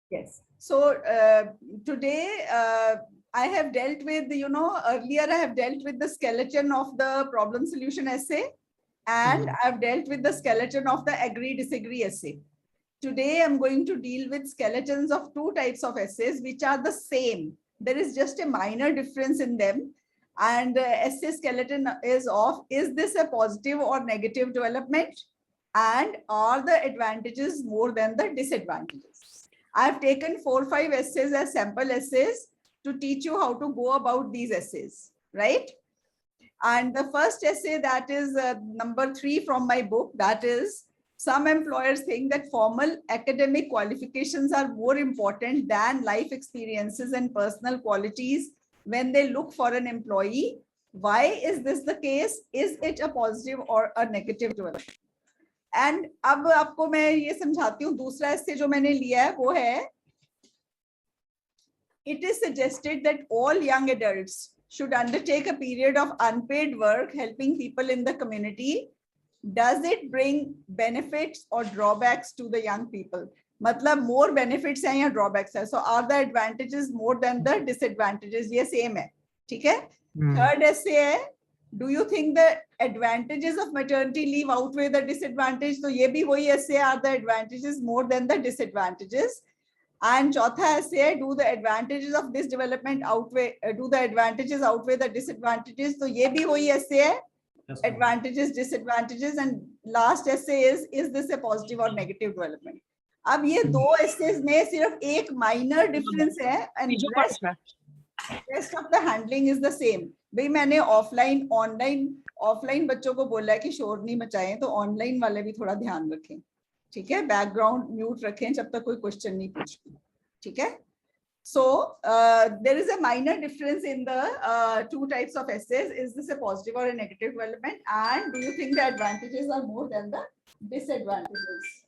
Yes. So today I have dealt with, earlier I have dealt with the skeleton of the problem solution essay, and I've dealt with the skeleton of the agree disagree essay. Today I'm going to deal with skeletons of two types of essays which are the same. There is just a minor difference in them. And essay skeleton is of, is this a positive or negative development? And are the advantages more than the disadvantages? I've taken 4 or 5 essays as sample essays to teach you how to go about these essays, right? And the first essay, that is number 3 from my book, that is, some employers think that formal academic qualifications are more important than life experiences and personal qualities when they look for an employee. Why is this the case? Is it a positive or a negative development? And अब आपको मैं ये समझाती हूँ. दूसरा essay जो मैंने लिया है वो है, it is suggested that all young adults should undertake a period of unpaid work helping people in the community. Does it bring benefits or drawbacks to the young people? मतलब more benefits हैं या drawbacks है. So are the advantages more than the disadvantages? ये same है, ठीक है. Third essay है, do you think the advantages of maternity leave outweigh the disadvantage? तो ये भी वही essay, are the advantages more than the disadvantages? And चौथा essay है, do the advantages of this development outweigh, do the advantages outweigh the disadvantages? तो ये भी वही essay है, advantages, disadvantages. And last essay is this a positive or negative development? अब ये दो essays में सिर्फ एक minor difference है, and rest of the handling is the same. भाई मैंने ऑफलाइन बच्चों को बोला है कि शोर नहीं मचाएं, तो ऑनलाइन वाले भी थोड़ा ध्यान रखें, ठीक है. बैकग्राउंड म्यूट रखें जब तक कोई क्वेश्चन नहीं पूछते, ठीक है. So there is a minor difference in the 2 types of essays. Is this a positive or a negative development? And do you think the advantages are more than the disadvantages?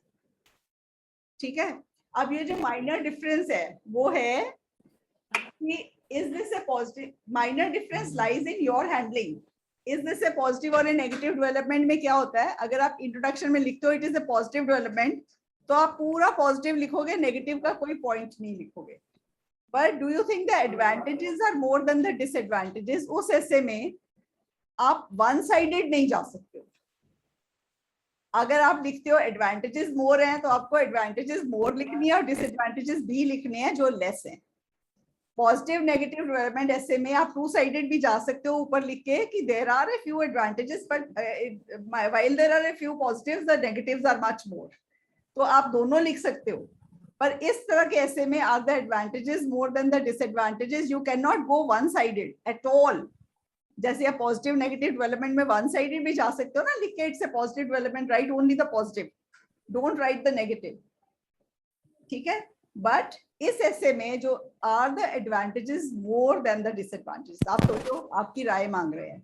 ठीक है. अब ये जो minor difference है वो है कि is this a positive? Minor difference lies in your handling. Is this a positive or a negative development? में क्या होता है, अगर आप introduction में लिखते हो it is a positive development, तो आप पूरा positive लिखोगे, negative का कोई point नहीं लिखोगे. But do you think the advantages are more than the disadvantages? उस ऐसे में आप one sided नहीं जा सकते हो. अगर आप लिखते हो advantages more हैं तो आपको advantages more लिखनी है और disadvantages भी लिखने हैं जो less हैं. पॉजिटिव नेगेटिव डेवलपमेंट ऐसे में आप टू साइडेड भी जा सकते हो ऊपर लिख के कि there are a few advantages but while there are a few positives the negatives are much more. तो आप दोनों लिख सकते हो. पर इस तरह के ऐसे में are the advantages more than the disadvantages. You can not go one sided at all. जैसे आप पॉजिटिव नेगेटिव डेवलपमेंट में वन साइडेड भी जा सकते हो ना, लिख के it's a positive development, write only the positive, don't write the negative, ठीक है. बट इस ऐसे में जो are the advantages more than the disadvantages, आप सोचो, आपकी राय मांग रहे हैं,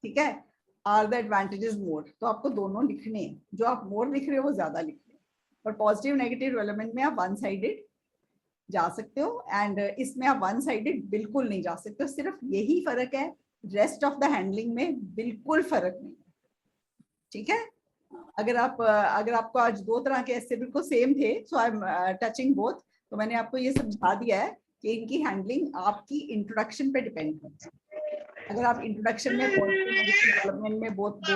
ठीक है. आर द एडवांटेजेस मोर, तो आपको दोनों लिखने हैं. जो आप मोर लिख रहे हो वो ज्यादा लिख रहे हैं. और पॉजिटिव नेगेटिव डेवलपमेंट में आप वन साइडेड जा सकते हो, एंड इसमें आप वन साइडेड बिल्कुल नहीं जा सकते हो. सिर्फ यही फर्क है, रेस्ट ऑफ द हैंडलिंग में बिल्कुल फर्क नहीं है, ठीक है. अगर आपको आज 2 तरह के ऐसे बिल्कुल सेम थे, सो आई एम टचिंग बोथ, तो मैंने आपको ये समझा दिया है कि इनकी हैंडलिंग आपकी इंट्रोडक्शन पे डिपेंड करती है. अगर आप इंट्रोडक्शन में डेवलपमेंट में बोथ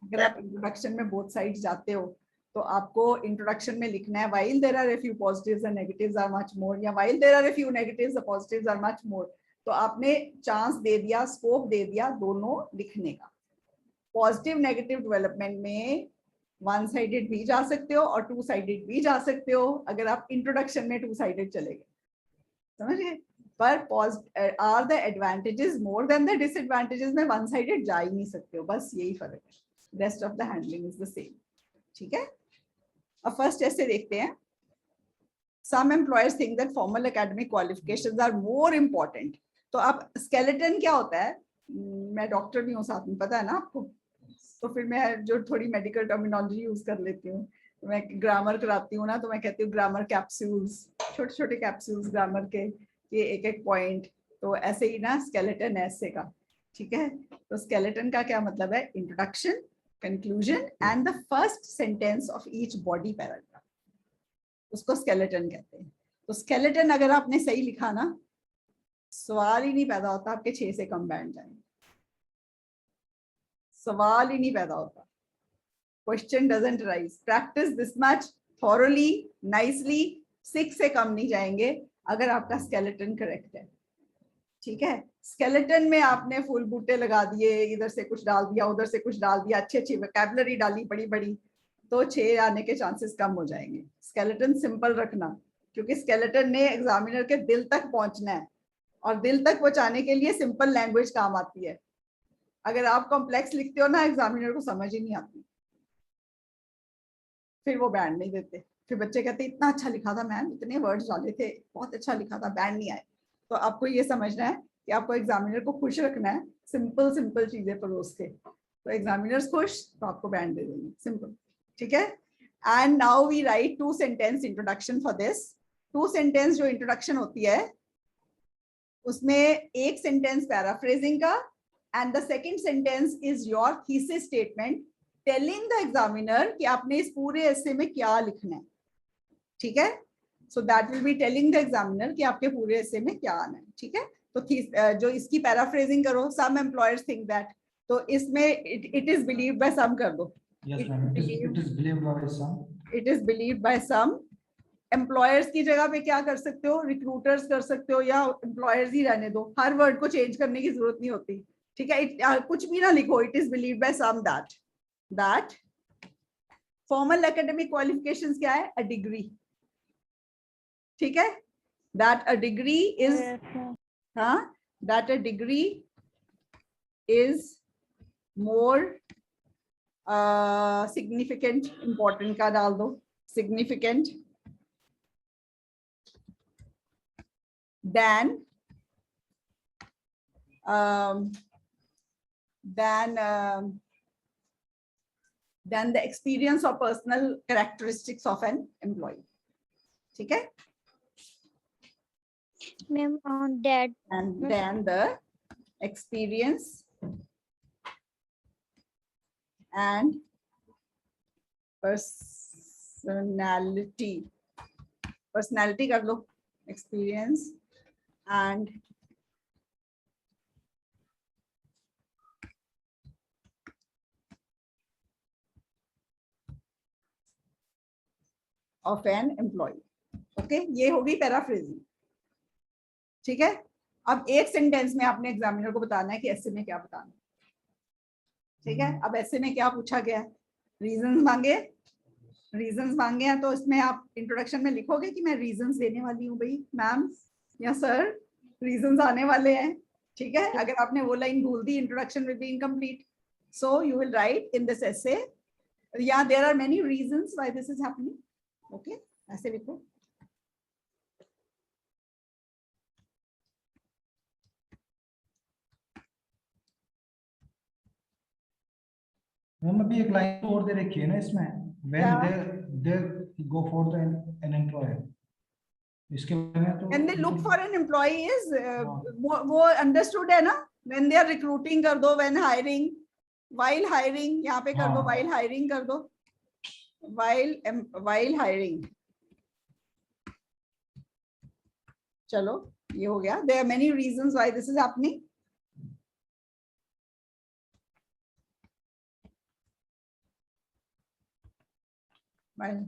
अगर आप इंट्रोडक्शन में बोथ साइड्स जाते हो तो आपको इंट्रोडक्शन में लिखना है while there are a few positives and negatives are much more, या while there are a few negatives and positives are much more. तो आपने चांस दे दिया, स्कोप दे दिया दोनों लिखने का. पॉजिटिव नेगेटिव डेवलपमेंट में वन साइडेड भी जा सकते हो और टू साइडेड भी जा सकते हो. अगर आप इंट्रोडक्शन में टू साइडेड चले गए, समझ गए. पर are the advantages more than the disadvantages में वन साइडेड जा ही नहीं सकते हो. बस यही फर्क है, rest of the handling is the same, ठीक है. अब फर्स्ट ऐसे देखते हैं. Some employers think that formal academic qualifications are more important. तो अब skeleton क्या होता है, मैं डॉक्टर भी हूँ साथ में, पता है ना आपको, तो फिर मैं जो थोड़ी मेडिकल टर्मिनोलॉजी यूज कर लेती हूँ. मैं ग्रामर कराती हूँ ना, तो मैं कहती हूँ ग्रामर कैप्सूल्स, छोटे छोटे कैप्सूल्स ग्रामर के, ये एक पॉइंट. तो ऐसे ही ना स्केलेटन ऐसे का, ठीक है. तो स्केलेटन का क्या मतलब है, introduction, conclusion and the first sentence of each body paragraph. उसको स्केलेटन कहते हैं। तो स्केलेटन अगर आपने सही लिखा ना, सवाल ही नहीं पैदा होता आपके 6 से कम बैंड जाएंगे, सवाल ही नहीं पैदा होता। Question doesn't rise. Practice this much thoroughly, nicely, 6 से कम नहीं जाएंगे अगर आपका स्केलेटन करेक्ट है। ठीक है, स्केलेटन में आपने फूल बूटे लगा दिए, इधर से कुछ डाल दिया, उधर से कुछ डाल दिया, अच्छी अच्छी वोकैबुलरी डाली बड़ी बड़ी, तो 6 आने के चांसेस कम हो जाएंगे। स्केलेटन सिंपल रखना, क्योंकि स्केलेटन ने एग्जामिनर के दिल तक पहुंचना है, और दिल तक पहुंचाने के लिए सिंपल लैंग्वेज काम आती है। अगर आप कॉम्प्लेक्स लिखते हो ना, एग्जामिनर को समझ ही नहीं आती, फिर वो बैंड नहीं देते। फिर बच्चे कहते इतना अच्छा लिखा था मैम, इतने वर्ड्स डाले थे, बहुत अच्छा लिखा था, बैंड नहीं आए। तो आपको ये समझना है कि आपको एग्जामिनर को खुश रखना है, सिंपल सिंपल चीजें परोस के। तो एग्जामिनर्स खुश तो आपको बैंड दे देंगे, सिंपल। ठीक है, and now we write 2 sentence introduction for this. 2 sentence जो इंट्रोडक्शन होती है, उसमें एक सेंटेंस पैराफ्रेजिंग का, and the second sentence is your thesis statement telling the examiner कि आपने इस पूरे एसे में क्या लिखना है। ठीक है, so that will be telling the examiner कि आपके पूरे एसे में क्या आना है। ठीक है, तो जो इसकी पैराफ्रेजिंग करो, सम एम्प्लॉयर्स थिंक दैट, तो इसमें it is believed by some कर दो। Yes, ma'am. It is believed by some. It is believed by some. Employers की जगह पे क्या कर सकते हो, रिक्रूटर्स कर सकते हो, या एम्प्लॉयर्स ही रहने दो, हर वर्ड को चेंज करने की जरूरत नहीं होती। ठीक है, कुछ भी ना लिखो, it is believed by some that formal academic qualifications क्या है, अ डिग्री। ठीक है, दैट अ डिग्री इज, हाँ, that a degree is more significant, important का डाल दो, significant than the experience or personal characteristics of an employee. ठीक है, Ma'am, on that. and then the experience and personality कर लो, experience and of an employee. Okay, ये होगी paraphrasing. ठीक है, अब एक सेंटेंस में आपने एग्जामिनर को बताना है कि ऐसे में क्या बताना। ठीक है, अब ऐसे में क्या पूछा गया है, रीजंस मांगे हैं, तो इसमें आप इंट्रोडक्शन में लिखोगे कि मैं रीजंस देने वाली हूँ भाई मैम या सर, रीजंस आने वाले हैं। ठीक है, अगर आपने वो लाइन भूल दी, introduction will be incomplete, so you will write in this essay, या there are many reasons why this is happening. Okay, ऐसे लिखो। मैम अभी एक लाइन और दे रखी है ना इसमें, when they go for an employer, इसके बारे में तो when they look for an employee is वो understood है ना, when they are recruiting कर दो, when hiring, while hiring यहाँ पे कर दो, while hiring कर दो, while hiring। चलो ये हो गया, there are many reasons why this is happening। Well,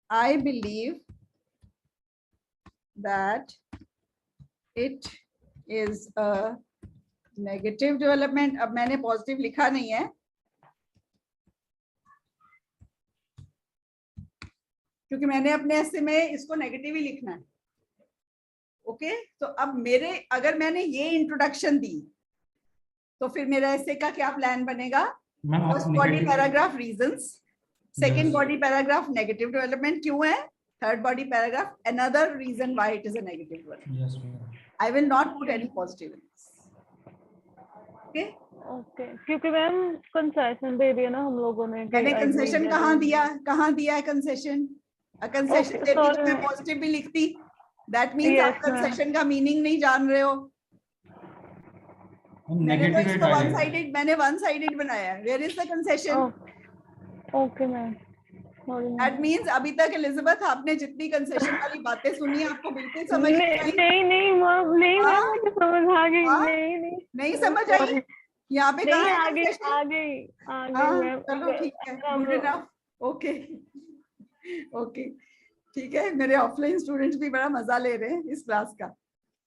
I believe that it is a negative development। अब मैंने पॉजिटिव लिखा नहीं है, क्योंकि मैंने अपने ऐसे में इसको नेगेटिव ही लिखना है। ओके, तो अब मेरे, अगर मैंने ये इंट्रोडक्शन दी, तो फिर मेरा ऐसे का क्या प्लान बनेगा, first body paragraph reasons, second body paragraph negative development क्यों है, third body paragraph another reason why it is a negative development। Yes, ma'am. I will not put any positive in this। Okay, okay, क्योंकि ma'am concession दे दिया ना हम लोगों ने। मैंने concession कहाँ दिया है कंसेशन? कंसेशन देती तो मैं पॉजिटिव भी लिखती। दैट मींस आप कंसेशन का मीनिंग नहीं जान रहे हो। मैंने तो इसको वन साइडेड बनाया है। Where is the concession? Okay ma'am, Sorry, ma'am. That means अभी तक एलिजाबेथ आपने जितनी कंसेशन वाली बातें सुनी है आपको बिल्कुल समझ नहीं आई? नहीं नहीं मैम, नहीं मैम, हाँ? मुझे समझ आ गई। हाँ? नहीं नहीं नहीं समझ आई? Sorry. यहाँ पे नहीं, कहाँ है आ गई concession? आ गई आ गई हाँ, मैम। चलो ठीक है, हम गुड इनफ, ओके ओके, ठीक है। मेरे ऑफलाइन स्टूडेंट्स भी बड़ा मजा ले रहे हैं इस क्लास का,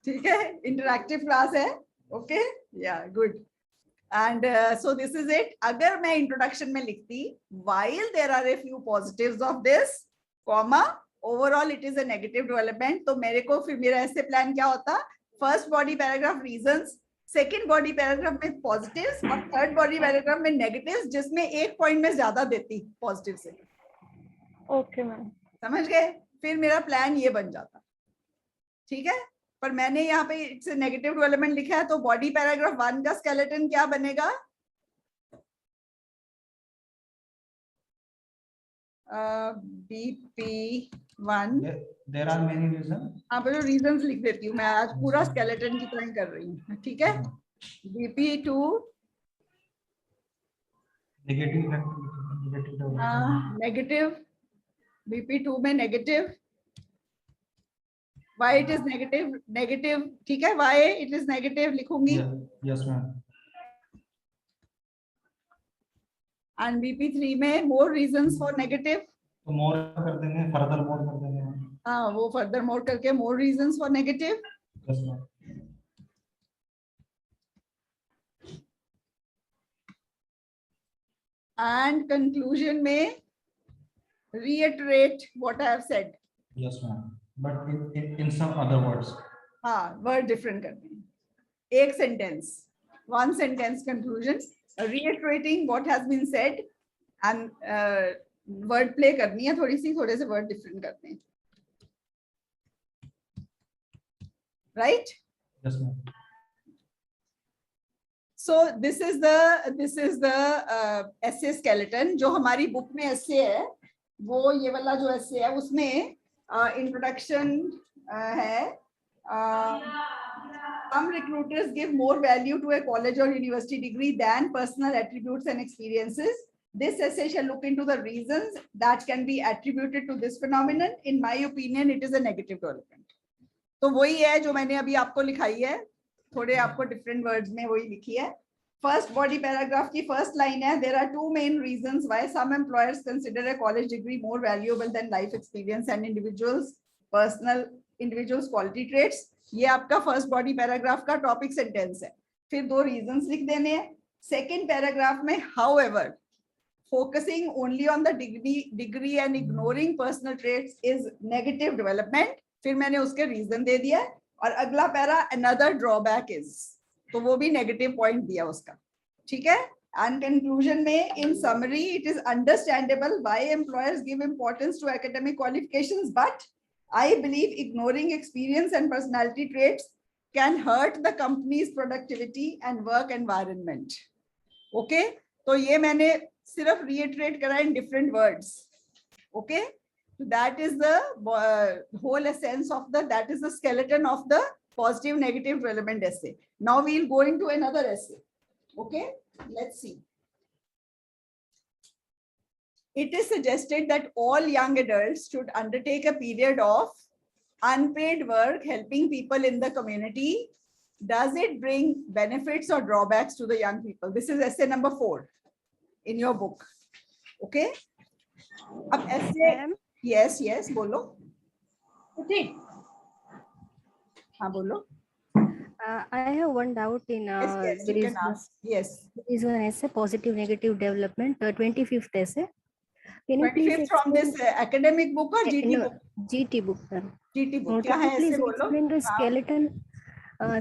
ठीक है, इंटरैक्टिव क्लास है, ओके, या good. And so this is it. अगर मैं इंट्रोडक्शन में लिखती while there are a few positives of this comma overall it is a negative development, तो मेरे को फिर मेरा ऐसे प्लान क्या होता, first body paragraph reasons, second body paragraph में पॉजिटिव्स और थर्ड बॉडी पैराग्राफ में नेगेटिव्स, जिसमें एक पॉइंट में ज्यादा देती पॉजिटिव से। Okay ma'am. समझ गए? फिर मेरा प्लान ये बन जाता, ठीक है। पर मैंने यहाँ पे इट्स नेगेटिव डेवलपमेंट लिखा है, तो बॉडी पैराग्राफ 1 का स्केलेटन क्या बनेगा? BP1। There are many reasons. हाँ बोलो, रीजंस लिख देती हूँ मैं, आज पूरा स्केलेटन की तरह कर रही हूँ, ठीक है। BP2 Negative development. Negative, BP2 में negative, why it is negative, negative, ठीक है, why it is negative लिखूंगी। Yes ma'am. And BP3 में more reasons for negative, तो more कर देंगे, further more कर देंगे। हाँ वो further more करके more reasons for negative। Yes ma'am. And conclusion में reiterate what I have said। Yes ma'am. But in some other words. हाँ word different करने हैं। एक sentence, one sentence conclusion, reiterating what has been said and word play करनी है थोड़ी सी, थोड़े से word different करने हैं, right? Yes ma'am. So this is the essay skeleton। जो हमारी बुक में essay है वो ये वाला जो essay है उसमें introduction है। Some recruiters give more value to a college or university degree than personal attributes and experiences. This essay shall look into the reasons that can be attributed to this phenomenon. In my opinion, it is a negative development. तो वही है जो मैंने अभी आपको लिखाई है, थोड़े आपको different words में वही लिखी है। First body paragraph की first line है, there are two main reasons why some employers consider a college degree more valuable than life experience and individuals quality traits। ये आपका फर्स्ट बॉडी पैराग्राफ का topic sentence है। फिर दो reasons लिख देने हैं। सेकंड पैराग्राफ में however focusing only on the degree and ignoring personal traits is negative development। फिर मैंने उसके रीजन दे दिया और अगला पैरा another drawback is, तो वो भी नेगेटिव पॉइंट दिया उसका, ठीक है। एंड कंक्लूजन में in summary it is understandable why employers give importance to academic qualifications, but I believe ignoring experience and personality traits can hurt the company's productivity and work environment। Okay, तो ये मैंने सिर्फ reiterate करा in different words। Okay, so that is the whole essence of that is the skeleton of the positive negative relevant essay। Now we'll go into another essay। Okay, let's see। It is suggested that all young adults should undertake a period of unpaid work helping people in the community. Does it bring benefits or drawbacks to the young people? This is essay number 4 in your book। Okay, अब essay, yes बोलो। Okay, हाँ बोलो। I have one doubt in yes, you can ask। Yes, there is one essay, positive negative development, 25th essay. Can you please 25th from this academic book or GT no, book? GT book, sir. GT book क्या Can है you please ऐसे बोलो। explain the skeleton?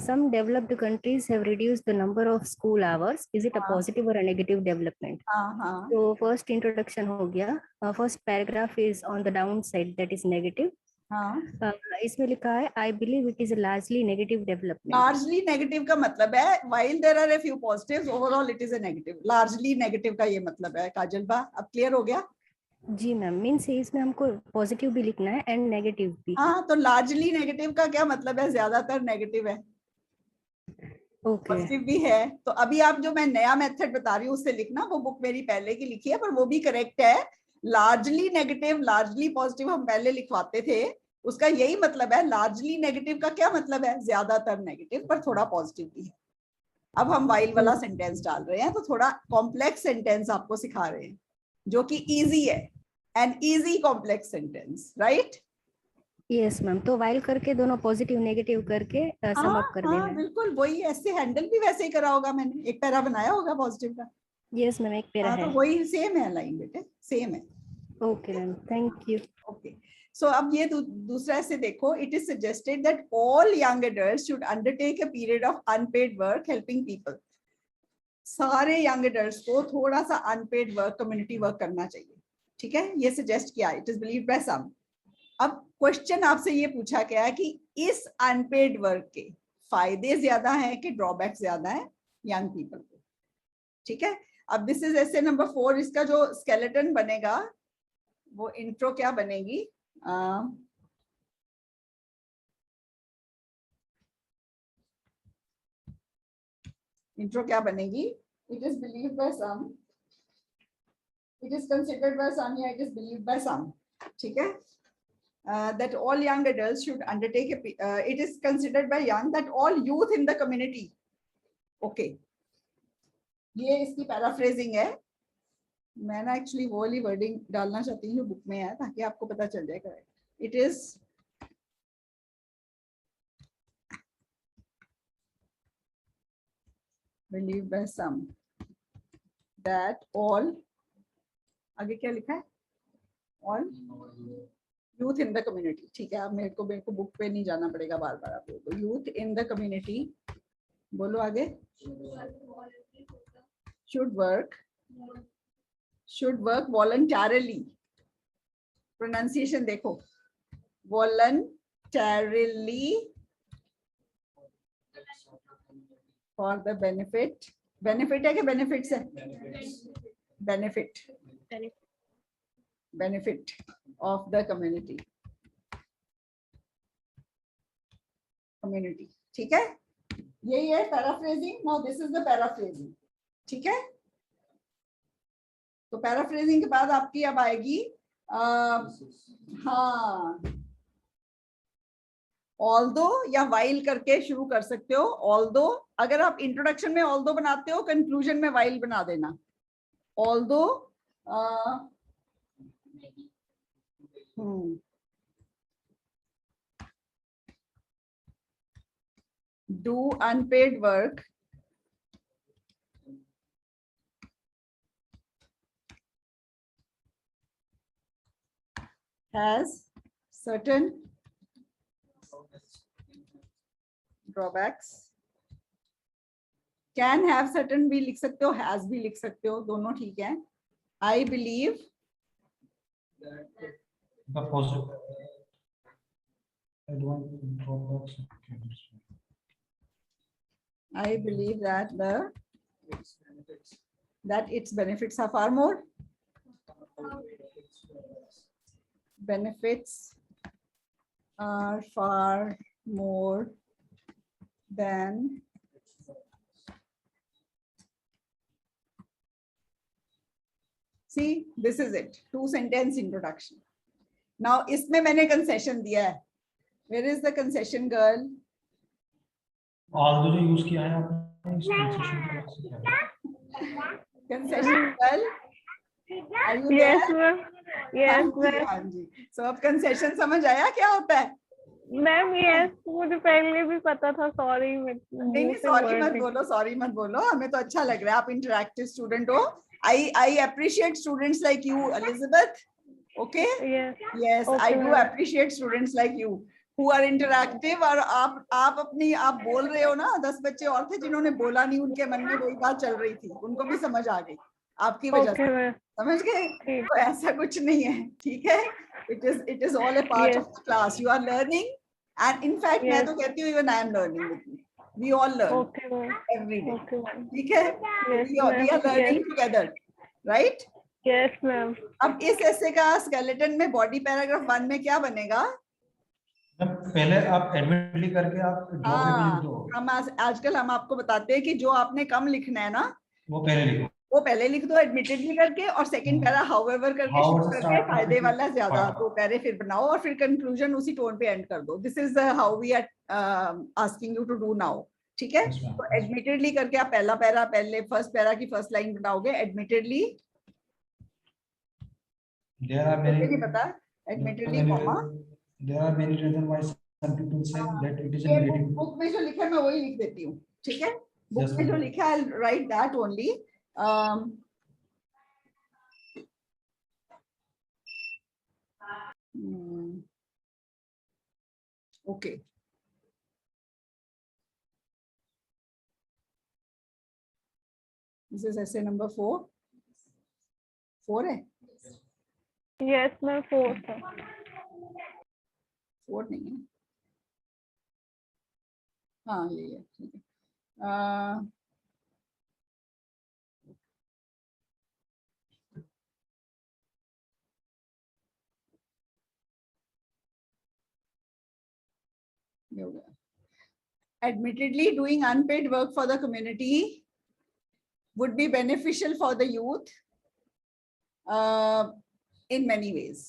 Some developed countries have reduced the number of school hours. Is it a positive or a negative development? हाँ So first introduction हो गया. First paragraph is on the downside, that is negative. हाँ। इसमें लिखा है I believe it is a largely negative development. Largely negative का मतलब है while there are a few positives overall it is a negative। largely negative का ये मतलब है। काजल बा अब क्लियर हो गया? जी मैम, मीन्स इसमें हमको पॉजिटिव भी लिखना है एंड नेगेटिव भी। हाँ, तो लार्जली नेगेटिव का क्या मतलब है? ज्यादातर नेगेटिव है। ओके, पॉजिटिव भी है। तो अभी आप जो मैं नया मेथड बता रही हूँ उससे लिखना, वो बुक मेरी पहले की लिखी है पर वो भी करेक्ट है। लार्जली नेगेटिव, लार्जली पॉजिटिव हम पहले लिखवाते थे, उसका यही मतलब है। लार्जली नेगेटिव का क्या मतलब है? ज्यादातर नेगेटिव पर थोड़ा पॉजिटिव भी है। अब हम वाइल वाला सेंटेंस डाल रहे हैं, तो थोड़ा कॉम्प्लेक्स सेंटेंस आपको सिखा रहे हैं जो कि इजी है, an easy complex sentence, right? Yes ma'am, तो वाइल करके दोनों पॉजिटिव नेगेटिव करके सम अप कर देना है। बिल्कुल वही, ऐसे हैंडल भी वैसे ही करा होगा मैंने, एक पैरा बनाया होगा पॉजिटिव का। यस मैम, एक पैरा हाँ, है। तो वही सेम है लाइन बेटे, सेम है। Okay ma'am, thank you. Okay, so अब ये दूसरा से देखो, it is suggested that all young adults should undertake a period of unpaid work helping people. सारे यंग एडल्ट्स को थोड़ा सा अनपेड वर्क, कम्युनिटी वर्क करना चाहिए, ठीक है? ये सजेस्ट किया, इट इज बिलीव्ड बाय सम। अब क्वेश्चन आपसे ये पूछा गया है कि इस अनपेड वर्क के फायदे ज्यादा हैं कि ड्रॉबैक ज्यादा है यंग पीपल को, ठीक है? अब दिस इज ऐसे नंबर 4, इसका जो स्केलेटन बनेगा वो इंट्रो क्या बनेगी? इंट्रो क्या बनेगी? It is believed by some, it is considered by some, या it is believed by some, ठीक है? That all young adults should undertake it is considered by young that all youth in the community, okay, ये इसकी paraphrasing है। मैं ना actually वो वाली वर्डिंग डालना चाहती हूँ जो बुक में है, ताकि आपको पता चल जाएगा। It is believed by some that all, आगे क्या लिखा है? all youth in the community, ठीक है? अब मेरे को बुक पे नहीं जाना पड़ेगा बार बार आपको। यूथ इन द कम्युनिटी, बोलो आगे। शुड वर्क वॉलंटरली, प्रोनाउंसिएशन देखो, voluntarily for the benefit, benefit है कि बेनिफिट्स है? बेनिफिट of the community, ठीक है? यही है paraphrasing. Now this is the paraphrasing, ठीक है? तो पैराफ्रेजिंग के बाद आपकी अब आएगी हाँ, ऑल्दो या वाइल करके शुरू कर सकते हो। ऑल्दो, अगर आप इंट्रोडक्शन में ऑल्दो बनाते हो, कंक्लूजन में वाइल बना देना। Although do unpaid work has certain drawbacks, can have certain भी लिख सकते हो, has भी लिख सकते हो, दोनों ठीक है। I believe the positive drawbacks. I believe that its benefits are far more. Benefits are far more than see, this is it, 2-sentence introduction. Now इसमें मैंने concession दिया है। Where is the concession, girl? Although जो use किया है आपने इस concession के बाद से क्या? Concession, girl? Are you Yes there? Ma'am, yes ma'am. हाँ जी। So अब concession समझ आया क्या होता है? मैम यस, मुझे पहले भी पता था, सॉरी। नहीं, सॉरी मत बोलो, सॉरी मत बोलो, हमें तो अच्छा लग रहा है, आप इंटरैक्टिव स्टूडेंट हो। I appreciate students like you, Elizabeth. Okay? Yes, I do appreciate students like you who are interactive। और आप बोल रहे हो ना, 10 बच्चे और थे जिन्होंने बोला नहीं, उनके मन में वही बात चल रही थी, उनको भी समझ आ गई आपकी वजह से, समझ गए? तो ऐसा कुछ नहीं है, ठीक है? It is all a part of the class. You are learning, and in fact मैं तो कहती हूँ even I am learning with you. We all learn every day. ठीक है? We are learning together, right? Yes ma'am. अब इस ऐसे का स्केलेटन में बॉडी पैराग्राफ 1 में क्या बनेगा? पहले आप एडमिटली करके आप हाँ, हम आजकल हम आपको बताते हैं कि जो आपने कम लिखना है ना, वो पहले लिखो, वो पहले लिख दो एडमिटेडली करके, और सेकंड पैरा हाउएवर करके However शुरू से करके start फायदे करके वाला ज्यादा हाँ। 2 पैरे फिर बनाओ, और फिर कंक्लूजन उसी टोन पे एंड कर दो. This is how we are asking you to do now. ठीक है, Yes, ma'am. तो एडमिटेडली करके आप पहला पैरा, पहले फर्स्ट पैरा की फर्स्ट लाइन बनाओगे. एडमिटेडली There are नहीं many पता, admittedly comma. there are many reasons why some people say that it is a ये negative. बुक में जो लिखा है मैं वही लिख देती हूँ. ठीक है, बुक Yes, में जो ma'am. लिखा है right that only. Okay, this is essay number 4 है. Yes, मैं 4th है. 4 नहीं है. हाँ ये है. ठीक है. ये हो गया. Admittedly, doing unpaid work for the community would be beneficial for the youth in many ways.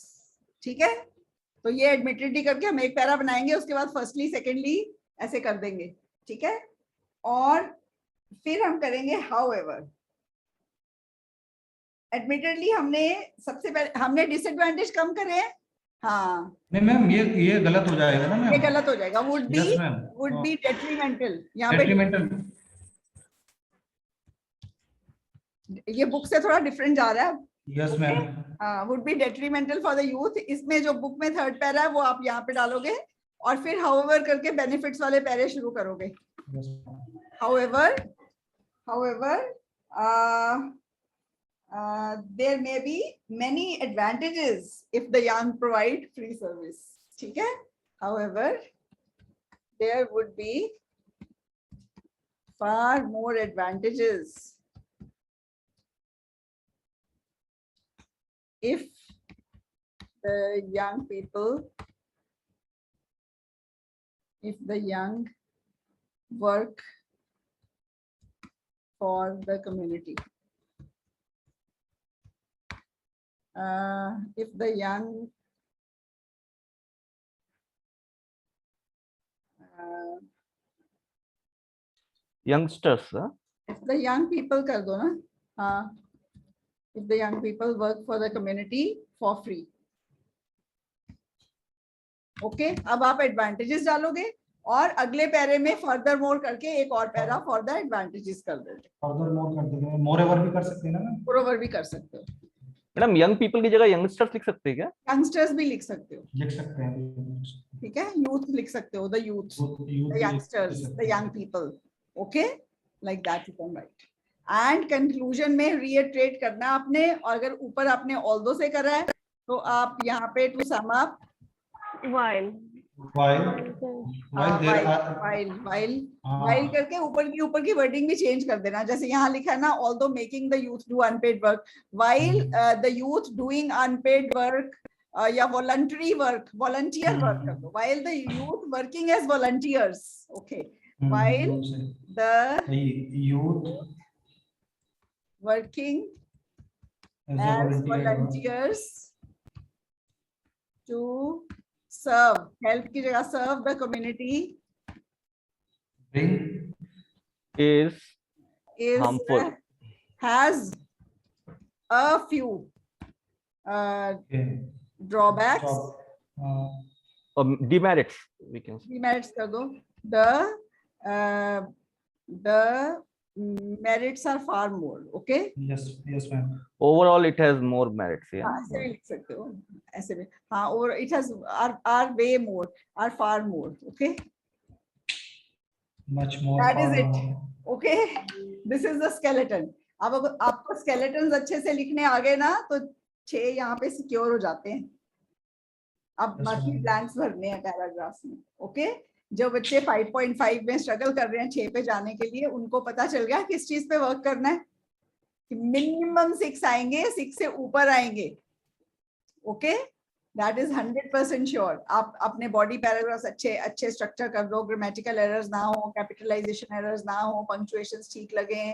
ठीक है, तो ये admittedly करके हम एक पैरा बनाएंगे, उसके बाद फर्स्टली सेकेंडली ऐसे कर देंगे. ठीक है, और फिर हम करेंगे however. Admittedly हमने सबसे पहले हमने डिसएडवांटेज कम करे हैं. हाँ, नहीं मैम, ये गलत हो जाएगा ना मैम. ये गलत हो जाएगा. Would be, Yes, ma'am. Would be detrimental. यहाँ पे Detrimental. ये बुक से थोड़ा डिफरेंट जा रहा है. Yes, ma'am. Would be detrimental for the youth. इसमें जो बुक में थर्ड पैरा है वो आप यहाँ पे डालोगे, और फिर हाउएवर करके बेनिफिट्स वाले पैरे शुरू करोगे. Yes, ma'am. However, there may be many advantages if the young provide free service. ठीक है, however, there would be far more advantages if the young work for the community. If the young youngsters, if the young people कर दो ना. हाँ, if the young people work for the community for free. Okay, अब आप advantages डालोगे, और अगले पैरे में फर्दर मोर करके एक और पैरा फॉर द एडवांटेजेस कर दोगे. Further more कर देंगे, moreover भी कर सकते हैं ना मैम. मोरओवर भी कर सकते हो. मैडम यंग पीपल की जगह यंगस्टर्स लिख सकते हैं क्या? यंगस्टर्स भी लिख सकते हो. लिख सकते हैं. ठीक है, यूथ लिख सकते हो. The youth, Youth the youngsters, the young people. Okay, like that you can write. And conclusion में reiterate करना आपने, और अगर ऊपर आपने although से करा है तो आप यहाँ पे to sum up While. while there are while करके ऊपर की वर्डिंग भी चेंज कर देना. जैसे यहाँ लिखा है ना, although making the youth do unpaid work, while the youth doing unpaid work या voluntary work, volunteer work कर दो. While the youth working as volunteers. Okay, while the youth working as volunteers to serve, help की जगह serve the community bring is harmful. has a few drawbacks. Demerits, we can say. Demerits कर दो. The merits are far more. Okay. yes ma'am. Overall it has more merits. Yeah. हाँ, ऐसे भी लिख सकते हो. ऐसे भी. हाँ, और it has are way more, are far more. Okay. much more. That is far it. more. Okay, this is the skeleton. अब अगर आपको skeletons अच्छे से लिखने आ गए ना, तो 6 यहाँ पे सिक्योर हो जाते हैं. अब Yes, बाकी ma'am. ब्लैंक्स भरने हैं पैराग्राफ्स में. ओके, जो बच्चे 5.5 में स्ट्रगल कर रहे हैं 6 पे जाने के लिए, उनको पता चल गया किस चीज पे वर्क करना है. कि मिनिमम 6 आएंगे, 6 से ऊपर आएंगे. Okay, that is 100% sure. आप अपने बॉडी पैराग्राफ्स अच्छे स्ट्रक्चर कर दो, ग्रामेटिकल एरर्स ना हो, कैपिटलाइजेशन एरर्स ना हो, पंक्चुएशंस ठीक लगे.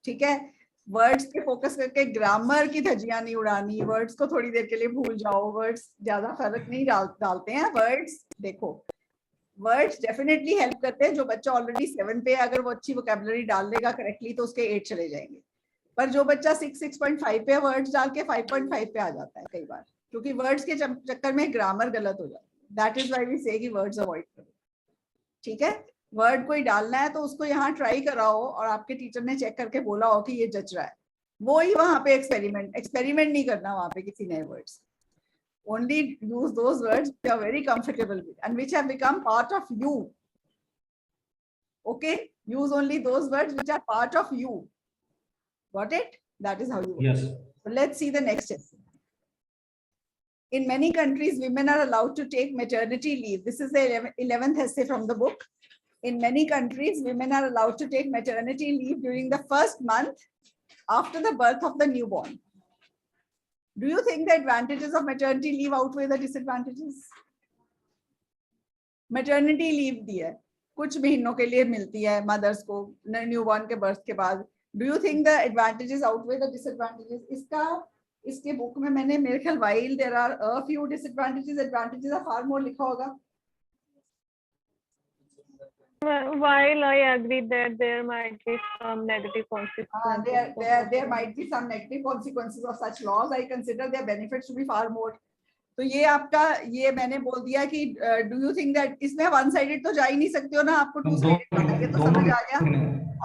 ठीक है, वर्ड्स पे फोकस करके ग्रामर की धज्जियां नहीं उड़ानी, वर्ड्स को थोड़ी देर के लिए भूल जाओ, वर्ड्स ज्यादा फर्क नहीं डालते हैं। वर्ड्स देखो, वर्ड्स डेफिनेटली हेल्प करते हैं। जो बच्चा ऑलरेडी 7 पे है, अगर वो अच्छी वोकैबुलरी डाल लेगा करेक्टली तो उसके 8 चले जाएंगे। पर जो बच्चा 6.5 पे वर्ड्स डाल के 5.5 पे आ जाता है कई बार, क्योंकि वर्ड्स के चक्कर में ग्रामर गलत हो जाता है। दैट इज व्हाई वी से कि वर्ड्स अवॉइड करो, ठीक है। वर्ड कोई डालना है तो उसको यहाँ ट्राई कराओ और आपके टीचर ने चेक करके बोला हो कि ये जच रहा है, वो ही वहां पे एक्सपेरिमेंट नहीं करना वहां पे किसी नए words. Only use those words which are very comfortable with and which have become part of you. Okay, use only those words which are part of you. Got it? That is how you work. Yes. So let's see the next essay. In many countries, women are allowed to take maternity leave. This is the 11th essay from the book. In many countries, women are allowed to take maternity leave during the first month after the birth of the newborn. Do you think the advantages of maternity leave outweigh the disadvantages? Maternity leave दी है, कुछ महीनों के लिए मिलती है mother's को newborn के birth के बाद। Do you think the advantages outweigh the disadvantages? इसके बुक में मैंने मेरे ख्याल while there are a few disadvantages, advantages are far more लिखा होगा। While I agree that there might be some negative consequences. There might be some negative consequences of such laws. I consider their benefits to be far more. तो ये आपका, ये मैंने बोल दिया कि डू यू थिंक दैट, इसमें one sided तो जा ही नहीं सकते हो ना, आपको टू साइडेड, ये तो समझ आ गया।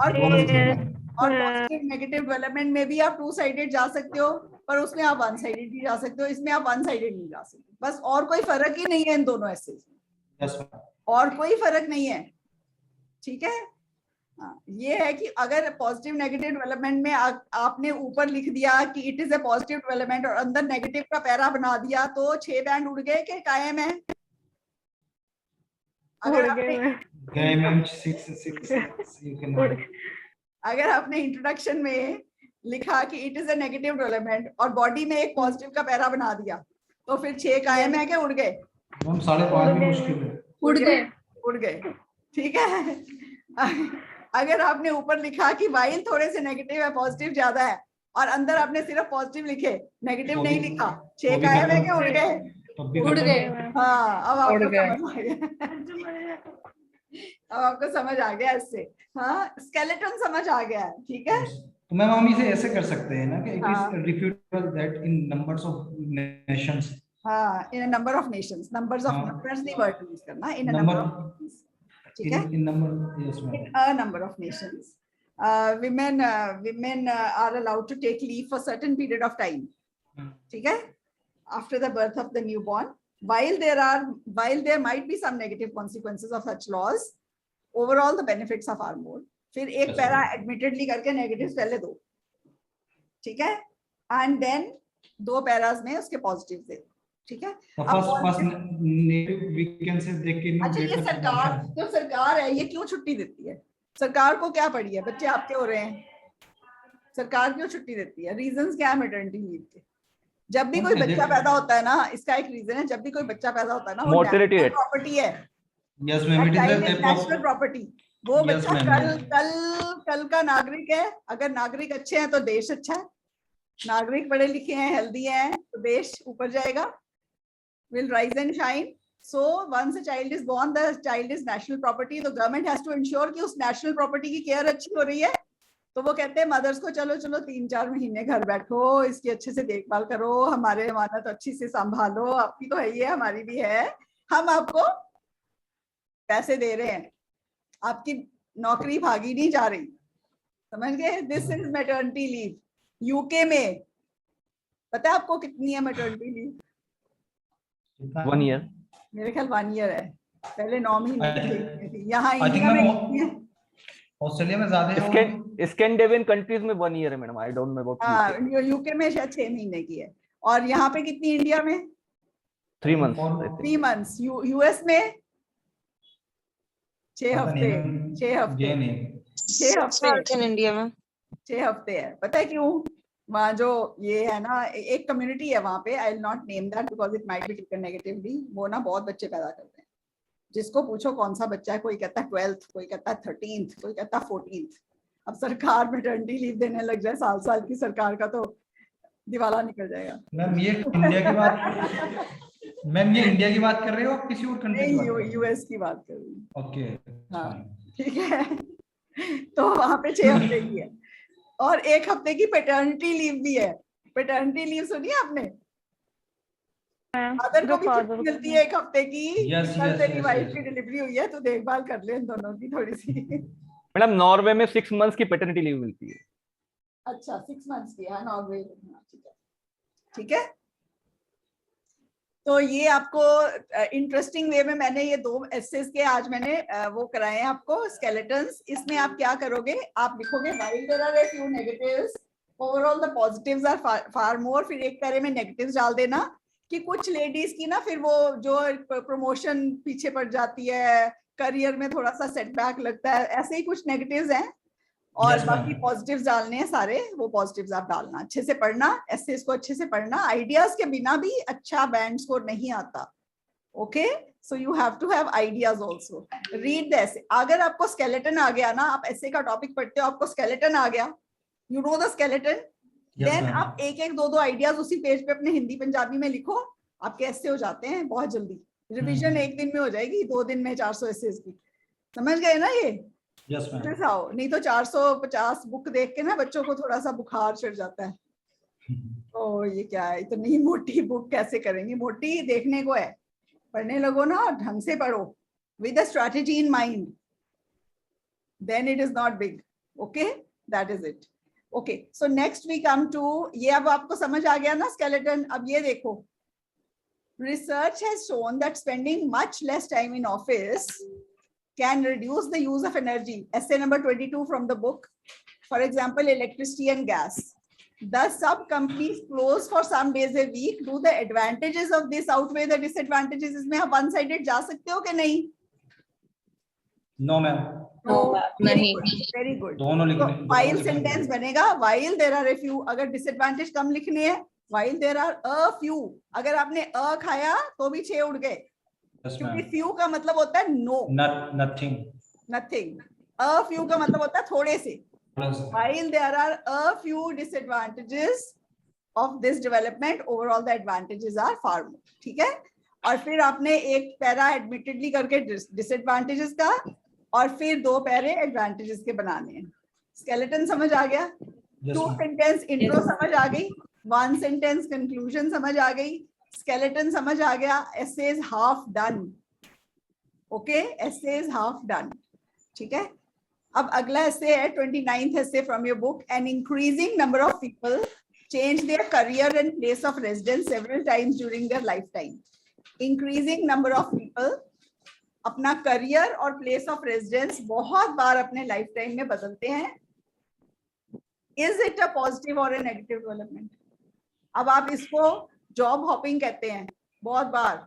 और पॉजिटिव नेगेटिव डेवलपमेंट में भी आप टू साइडेड जा सकते हो, पर उसमें आप वन साइडेड भी जा सकते हो, इसमें आप वन साइडेड नहीं जा सकते। बस और कोई फर्क ही नहीं है इन दोनों ऐसे, और कोई फर्क नहीं है, ठीक है। ये है कि अगर पॉजिटिव नेगेटिव डेवलपमेंट में आपने ऊपर लिख दिया कि it is a positive development और अंदर नेगेटिव का पैरा बना दिया तो 6 बैंड उड़ गए कि कायम है? अगर आपने इंट्रोडक्शन में लिखा कि it is a negative development और बॉडी में एक पॉजिटिव का पैरा बना दिया तो फिर 6 कायम है कि उड़ गए? 5.5 उड़ गए, ठीक है। अगर आपने ऊपर लिखा कि वाइल थोड़े से नेगेटिव है पॉजिटिव ज्यादा है और अंदर आपने सिर्फ पॉजिटिव लिखे, नेगेटिव नहीं लिखा, 6 कायम है कि उड़ गए? उड़ गए। हाँ, अब आपको समझ आ गया, अब आपको समझ आ गया इससे। हाँ, स्केलेटन समझ आ गया, ठीक है। तो मैम हम इसे ऐसे कर सकते हैं ना कि it is refutable that in numbers of nations. हाँ, in a number of nations, numbers of numbers नहीं वर्ड यूज करना, इन अ नंबर ऑफ, ठीक है, in number, yes ma'am, in a number of nations, women are allowed to take leave for certain period of time, ठीक है, after the birth of the newborn. While there might be some negative consequences of such laws, overall the benefits are far more. फिर एक para admittedly करके negatives पहले दो, ठीक है, and then 2 Paris में उसके positives दे, ठीक है। First negative we can say they can अच्छा, ये सरकार, जो सरकार है ये क्यों छुट्टी देती है? सरकार को क्या पड़ी है, बच्चे आपके हो रहे हैं, सरकार क्यों छुट्टी देती है? रीजंस क्या है मैटरनिटी लीव के? जब भी कोई बच्चा पैदा होता है ना, इसका एक रीजन है, जब भी कोई बच्चा पैदा होता है ना, वो नेशनल प्रॉपर्टी है। Yes ma'am, it is national property. वो बच्चा कल का नागरिक है। अगर नागरिक अच्छे हैं तो देश अच्छा है, नागरिक पढ़े लिखे हैं, हेल्दी हैं तो देश ऊपर जाएगा, will rise and shine. So once a child is born, the child is national property. The government has to ensure कि उस national property की केयर अच्छी हो रही है। तो वो कहते हैं मदर्स को, चलो 3-4 महीने घर बैठो, इसकी अच्छे से देखभाल करो, हमारे अमानत अच्छी से संभालो, आपकी तो है ही है, हमारी भी है, हम आपको पैसे दे रहे हैं, आपकी नौकरी भागी नहीं जा रही, समझ गए? This is maternity leave. UK में पता है आपको कितनी है मैटरनिटी लीव? 1 year, मेरे ख्याल 1 year है, पहले 9 महीने थी। यहाँ इंडिया में, ऑस्ट्रेलिया में ज्यादा है, स्कैंडिनेवियन कंट्रीज में 1 year है madam, I don't know about. हाँ, यूके में शायद 6 महीने की है, और यहाँ पे कितनी इंडिया में? 3 months। 3 months। यूएस में 6 हफ्ते, 6 हफ्ते, 6 हफ्ते इंडिया में 6 हफ्ते है। पता है क्यों? वहाँ जो ये है ना, एक कम्युनिटी है वहाँ पे, I will not name that because it might be taken negatively, वो ना बहुत बच्चे पैदा करते हैं। जिसको पूछो कौन सा बच्चा है, कोई कहता है 12th, कोई कहता है 13th, कोई कहता है 14th, अब सरकार मैटरनिटी लीव देने लग जाए साल की, सरकार का तो दिवाला निकल जाएगा। मैम ये इंडिया की बात मैम ये इंडिया की बात कर रहे हो आप किसी और कंट्री की बात कर रहे हो? यूएस की बात कर रही हूँ। ओके हाँ ठीक है। तो वहां पे 6 हफ्ते की है और 1 हफ्ते की पैटर्निटी लीव भी है। पैटर्निटी लीव सुनी है आपने? फादर को भी छुट्टी मिलती है 1 हफ्ते की। कल तेरी वाइफ की डिलीवरी हुई है तो देखभाल कर ले इन दोनों की थोड़ी सी। मैडम नॉर्वे में 6 months की पैटर्निटी लीव मिलती है। अच्छा 6 months की है नॉर्वे। ठीक है ठीक है। तो ये आपको इंटरेस्टिंग वे में मैंने ये 2 एसेस के आज मैंने वो कराए हैं आपको स्केलेटन्स। इसमें आप क्या करोगे, आप लिखोगे while there are a few negatives overall the positives are far more, फिर एक पैरे में नेगेटिव्स डाल देना कि कुछ लेडीज की ना फिर वो जो प्रमोशन पीछे पड़ जाती है, करियर में थोड़ा सा सेटबैक लगता है, ऐसे ही कुछ नेगेटिव्स हैं और बाकी पॉजिटिव्स डालने हैं सारे। वो पॉजिटिव्स आप डालना, अच्छे से पढ़ना, एसेस को अच्छे से पढ़ना। आइडियाज के बिना भी अच्छा बैंड स्कोर नहीं आता। Okay so you have to have ideas also. Read the essay. अगर आपको स्केलेटन आ गया ना, आप एसे का टॉपिक पढ़ते हो, आपको स्केलेटन आ गया, you know the skeleton, then आप 1-1, 2-2 आइडियाज उसी पेज पे अपने हिंदी पंजाबी में लिखो, आपके ऐसे हो जाते हैं बहुत जल्दी। रिवीजन 1 दिन में हो जाएगी, 2 दिन में 400 एसेस की। समझ गए ना ये? Yes ma'am. आओ, नहीं तो 450 बुक देख के ना बच्चों को थोड़ा सा बुखार चढ़ जाता है। ओ ये क्या है, इतनी मोटी बुक कैसे करेंगे? मोटी देखने को है, पढ़ने लगो ना और ढंग से पढ़ो with a strategy in mind, then it is not big. Okay that is it. Okay so next we come to, ये अब आपको समझ आ गया ना स्केलेटन। अब ये देखो, research has shown that spending much less time in office can reduce the use of energy. Essay number 22 from the book. For example, electricity and gas. Thus, some companies close for some days a week. Do the advantages of this outweigh the disadvantages? इसमें आप one-sided जा सकते हो कि नहीं? No ma'am. नहीं। Very good. दोनों लिखने। While sentence बनेगा while there are a few। अगर disadvantage कम लिखने हैं while there are a few। अगर आपने a खाया तो भी 6 उड़ गए, क्योंकि few का मतलब होता है no, nothing, a few का मतलब होता है थोड़े से। While there are a few disadvantages of this development, overall the advantages are far more। ठीक है। और फिर आपने एक पैरा admittedly करके disadvantages का और फिर 2 पैरे advantages के बनाने हैं। Skeleton समझ आ गया? 2 sentence intro समझ आ गई, 1 sentence conclusion समझ आ गई, skeleton समझ आ गया, essay is half done। Okay, essay is half done। ठीक है। अब अगला essay है 29th essay from your book। An increasing number of people change their career and place of residence several times during their lifetime। Increasing number of people अपना career और place of residence बहुत बार अपने lifetime में बदलते हैं। Is it a positive or a negative development? अब आप इसको जॉब हॉपिंग कहते हैं बहुत बार।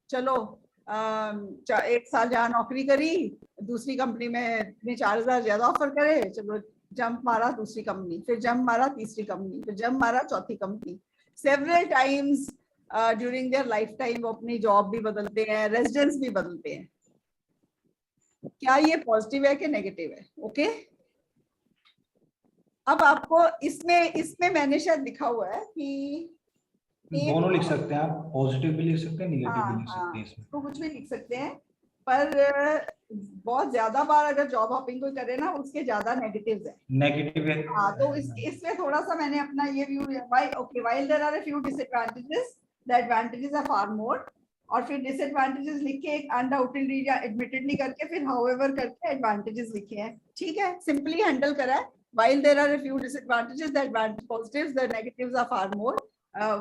चलो 1 साल जहाँ नौकरी करी, दूसरी कंपनी में 4,000 ज्यादा ऑफर करे, चलो जंप मारा दूसरी कंपनी, फिर जंप मारा तीसरी कंपनी, फिर जंप मारा चौथी company. Several times during their life time वो अपनी जॉब भी बदलते हैं, रेजिडेंस भी बदलते हैं। क्या ये पॉजिटिव है कि नेगेटिव है? ओके अब आपको इसमें मैंने शायद लिखा हुआ है कि दोनों लिख सकते हैं आप, पॉजिटिव भी लिख सकते हैं, नेगेटिव भी लिख सकते हैं। इसमें तो कुछ भी लिख सकते हैं, पर बहुत ज्यादा बार अगर जॉब हॉपिंग कोई करे ना, उसके ज्यादा नेगेटिव्स है। नेगेटिव है। हाँ तो इसमें थोड़ा सा मैंने अपना ये व्यू लिया। While there are a few disadvantages, the advantages are far more. और फिर डिसएडवांटेजेस लिख के एक अनडाउटेडली या एडमिटेडली करके फिर हाउएवर करके एडवांटेजेस लिखे हैं। ठीक है, सिंपली हैंडल करा है। While there are a few disadvantages, the advantage positives, the negatives are far more.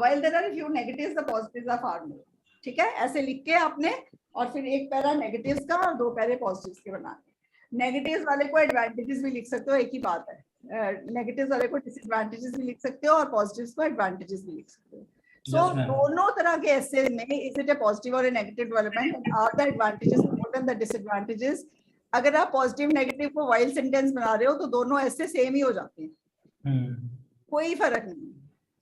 While there are a few negatives, the positives are far more. ठीक है, ऐसे लिख के आपने, और फिर एक पैरा नेगेटिव्स का और 2 पैरे पॉजिटिव्स के बनाने। नेगेटिव्स वाले को एडवांटेजेस भी लिख सकते हो, एक ही बात है। नेगेटिव्स वाले को डिसएडवांटेजेस भी लिख सकते हो और पॉजिटिव्स को एडवांटेजेस भी लिख सकते हो। सो दोनों तरह के ऐसे में इज इट ए पॉजिटिव और a negative development, are the advantages more than the disadvantages. अगर आप पॉजिटिव नेगेटिव को वाइल सेंटेंस बना रहे हो तो दोनों ऐसे सेम ही हो जाते हैं, कोई फर्क नहीं।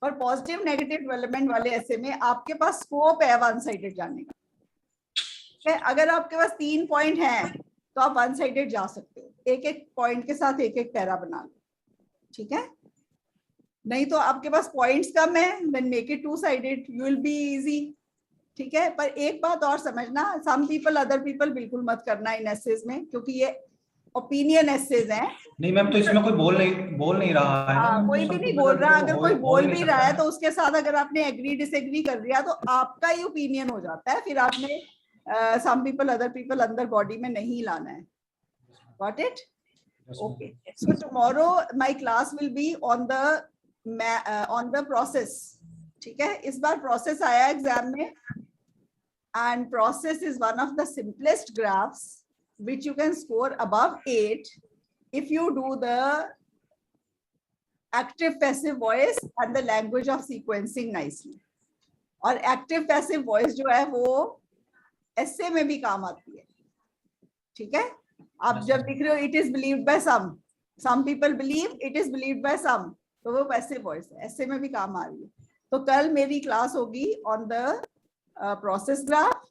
और पॉजिटिव नेगेटिव डेवलपमेंट वाले ऐसे में आपके पास स्कोप है वन साइडेड जाने का। अगर आपके पास 3 पॉइंट हैं तो आप वन साइडेड जा सकते हो, एक एक पॉइंट के साथ एक एक पैरा बना लो, ठीक है। नहीं तो आपके पास पॉइंट्स कम है, then make it two sided, you will be easy, ठीक है। पर एक बात और समझना, सम पीपल अदर पीपल बिल्कुल मत करना इन एसेज में, क्योंकि ये ओपिनियन एसेज हैं। नहीं मैम, तो इसमें कोई बोल नहीं रहा है ना हाँ, मैम, कोई तो भी सब नहीं people बोल का रहा, तो अगर हो कोई ही बोल नहीं भी सकता रहा है ना। तो उसके साथ अगर आपने एग्री डिसएग्री कर दिया तो आपका ही ओपिनियन हो जाता है, फिर आपने सम पीपल अदर पीपल अंदर बॉडी में नहीं लाना है। Got it? Yes, ma'am. Okay. So tomorrow my class will be on the process. ठीक है, इस बार process आया एग्जाम में, and process is one of the simplest graphs which you can score above 8 if you do the active passive voice and the language of sequencing nicely. और active passive voice जो है वो essay में भी काम आती है, ठीक है। आप जब लिख रहे हो it is believed by some people believe, it is believed by some, तो वो पैसिव वॉइस है, ऐसे में भी काम आ रही है। तो कल मेरी क्लास होगी on the process graph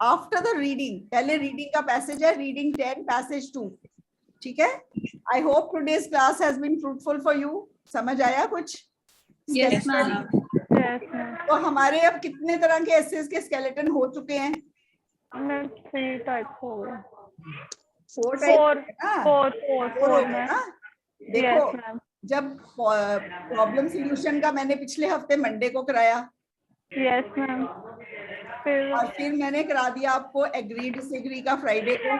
after the reading. पहले रीडिंग का पैसेज है, रीडिंग 10 पैसेज 2, ठीक है। I hope today's class has been fruitful for you. समझ आया कुछ? Yes, ma'am. Yes, ma'am. तो हमारे अब कितने तरह के एसेज के स्केलेटन हो चुके हैं? मैं 3 टाइप हो गए। 4 Four. टाइप ना, 4 4 हो गए ना। देखो, Yes, ma'am. जब प्रॉब्लम सॉल्यूशन का मैंने पिछले हफ्ते मंडे को कराया, Yes, ma'am. फिर और फिर मैंने करा दिया आपको एग्री डिसएग्री का फ्राइडे को।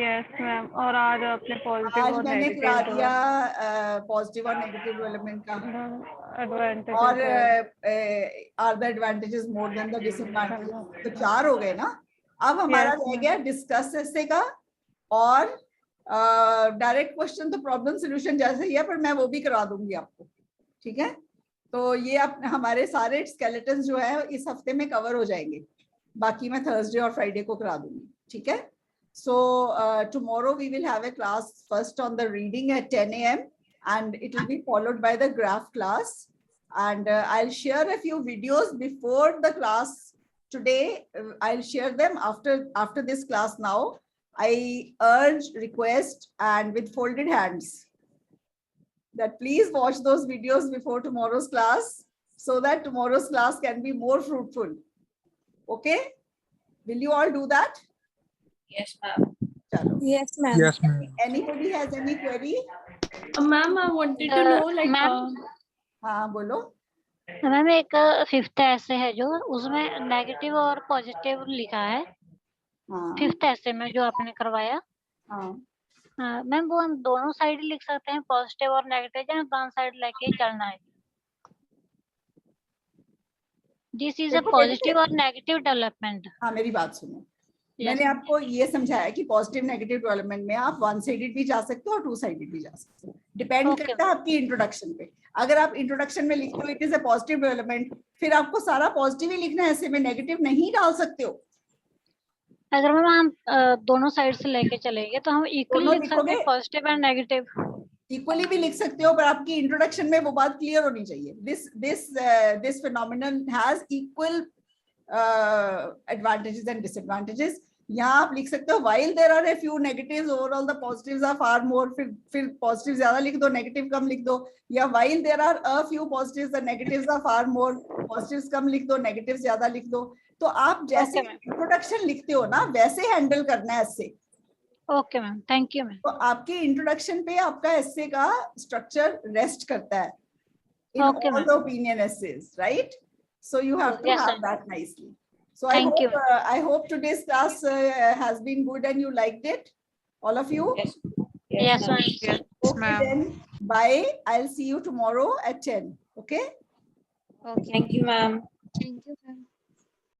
Yes, ma'म। और आज अपने पॉजिटिव आज और मैंने करा नेगेटिव दिया पॉजिटिव और नेगेटिव डेवलपमेंट का, एडवांटेज और are the advantages more than the disadvantages. तो 4 हो गए ना। अब हमारा Yes, रह ma'am. गया डिस्कस ऐसे का, और डायरेक्ट क्वेश्चन तो प्रॉब्लम सॉल्यूशन जैसे ही है, पर मैं वो भी करा दूंगी आपको, ठीक है। तो ये हमारे सारे स्केलेटन जो है इस हफ्ते में कवर हो जाएंगे, बाकी मैं थर्सडे और फ्राइडे को करा दूंगी, ठीक है। So tomorrow we will have a class first on the reading at 10 a.m. and it will be followed by the graph class. And I'll share a few videos before the class today. I'll share them after this class now. I urge, request, and with folded hands that please watch those videos before tomorrow's class so that tomorrow's class can be more fruitful. Okay? Will you all do that? Yes, ma'am. Chalo. Yes, ma'am. Yes, ma'am. Anybody has any query? Ma'am, I wanted to know like ma'am. हाँ बोलो। Ma'am एक 5th ऐसे है जो उसमें negative और positive लिखा है, हाँ 5th ऐसे में जो आपने करवाया। हाँ, मैम वो हम दोनों साइड लिख सकते हैं, पॉजिटिव और नेगेटिव, या दोनों साइड लेके चलना है? दिस इज अ देखो, पॉजिटिव और नेगेटिव डेवलपमेंट। हाँ मेरी बात सुनो। Yes, मैंने आपको ये समझाया कि पॉजिटिव नेगेटिव डेवलपमेंट में आप वन साइडेड भी जा सकते हो और टू साइडेड भी जा सकते हो, डिपेंड Okay. करता है आपकी इंट्रोडक्शन पे। अगर आप इंट्रोडक्शन में लिखते हो it is a positive development, फिर आपको सारा पॉजिटिव ही लिखना है, ऐसे में नेगेटिव नहीं डाल सकते हो। अगर मैम हम दोनों साइड से लेके चलेंगे तो हम इक्वली दोनों लिख सकते हैं, लिखोगे? Positive and negative. इक्वली भी लिख सकते हो, पर आपकी इंट्रोडक्शन में वो बात क्लियर होनी चाहिए। This phenomenon has equal advantages and disadvantages. यहाँ आप लिख सकते हो while there are a few negatives overall the positives are far more, फिर पॉजिटिव ज्यादा लिख दो, नेगेटिव कम लिख दो, या while there are a few positives the negatives are far more, positives कम लिख दो, नेगेटिव ज्यादा लिख दो। तो आप जैसे Okay, ma'am. इंट्रोडक्शन लिखते हो ना वैसे हैंडल करना है essay. Okay ma'am, thank you ma'am. तो आपके इंट्रोडक्शन पे आपका एस्से का स्ट्रक्चर रेस्ट करता है in Okay, all ma'am. the opinion essays, right? So you have to Yes, have ma'am. that nicely. So Thank you. I hope today's class has been good and you liked it, all of you. yes, Yes, ma'am. ma'am. Okay, then bye. I'll see you tomorrow at 10. Okay. Thank you, ma'am. Thank you, ma'am.